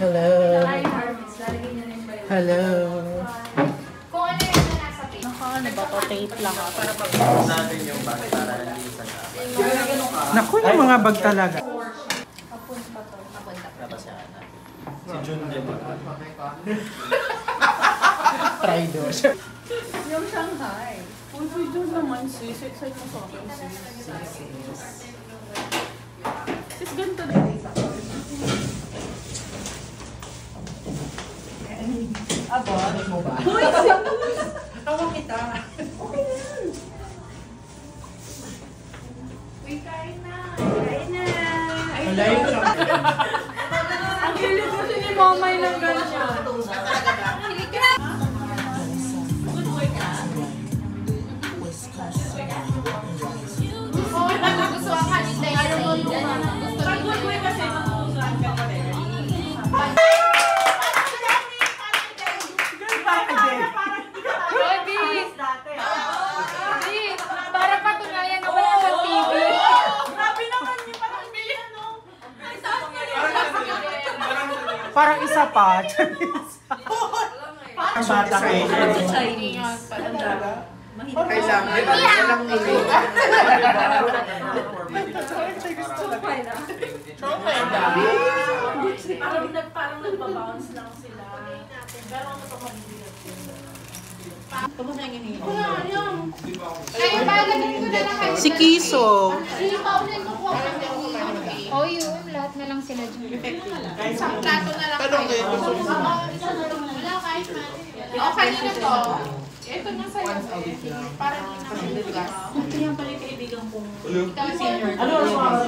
Hello. Hello. Kung ano yung nasa page. Ano ba to? Tape lang ako. Para pag-post natin yung bag para hindi sa Naku, yung mga bag talaga. Papunta to. Papunta. napasyahan. Si Jun din. Traitor. Yung Shanghai. Uy, doon naman sis. Excited mo sa akin sis. Sis, ganito na. Aba, ano mo ba? Uy, Tawag kita. okay yan. Uy, kain na. Kain na. Malay ko lang. Ang kilig kasi ni Mamay ng ganyan. Oo, nagugustuhan ka din tayo. Pag-good kasi nagugustuhan ka pa rin. Para patunayan na wala sa TV. Grabe naman yung parang bilhin, no? Parang isa pa. Ang bata kayo. Chinese. Kailangan. Walang nili. Parang nagbabounce lang sila. Pero ano pa mabibigat sila? Tapos na yung hinihingi. Wala, yan. Kaya palagay ko na lang kayo. Si Kiso. Oh, yun. Lahat na lang sila dyan. Isang plato na lang kayo. Wala, kahit na. O, kanina to. Ito na sa'yo. Para hindi na malugas. Ito yan pala yung kaibigan kong Ikaw senior. Ano ang mga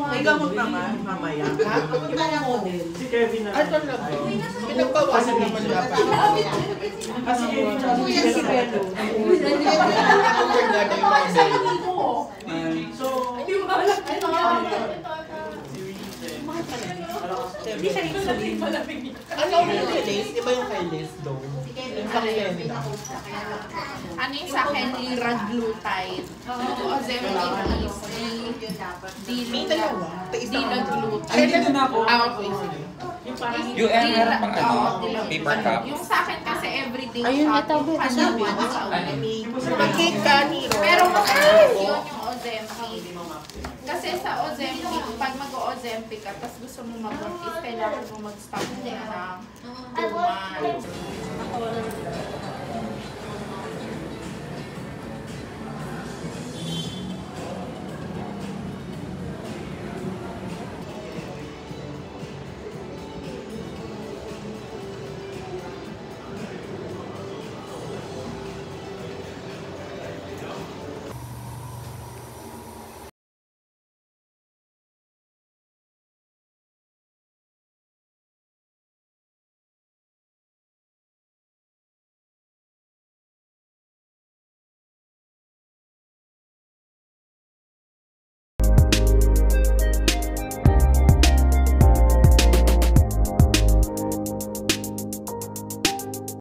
may gamot naman mamaya? Iba na model. Si Kevin na. Ito lang. Pinagbawasan naman dapat. Kasi Kuya si Belo. So, Hindi siya ito sabihin malamig. ano yung kay Liz? Iba yung kay Liz daw. Yung sa Kevin. Ano yung sa akin? Liraglutide. Ozempic is dilaglutide. Dito na ako. Okay, sige. Yung meron pang ano, paper cup. Yung sa akin kasi everyday Ayun, shot. ito, Yung ito. kanya once a week. Mag-cake ka, Niro. Pero mas yun yung Ozempic. Kasi sa Ozempic, pag mag-Ozempic ka, tapos gusto mo mag-buntis, kailangan mo mag-stop muna ng 2 months.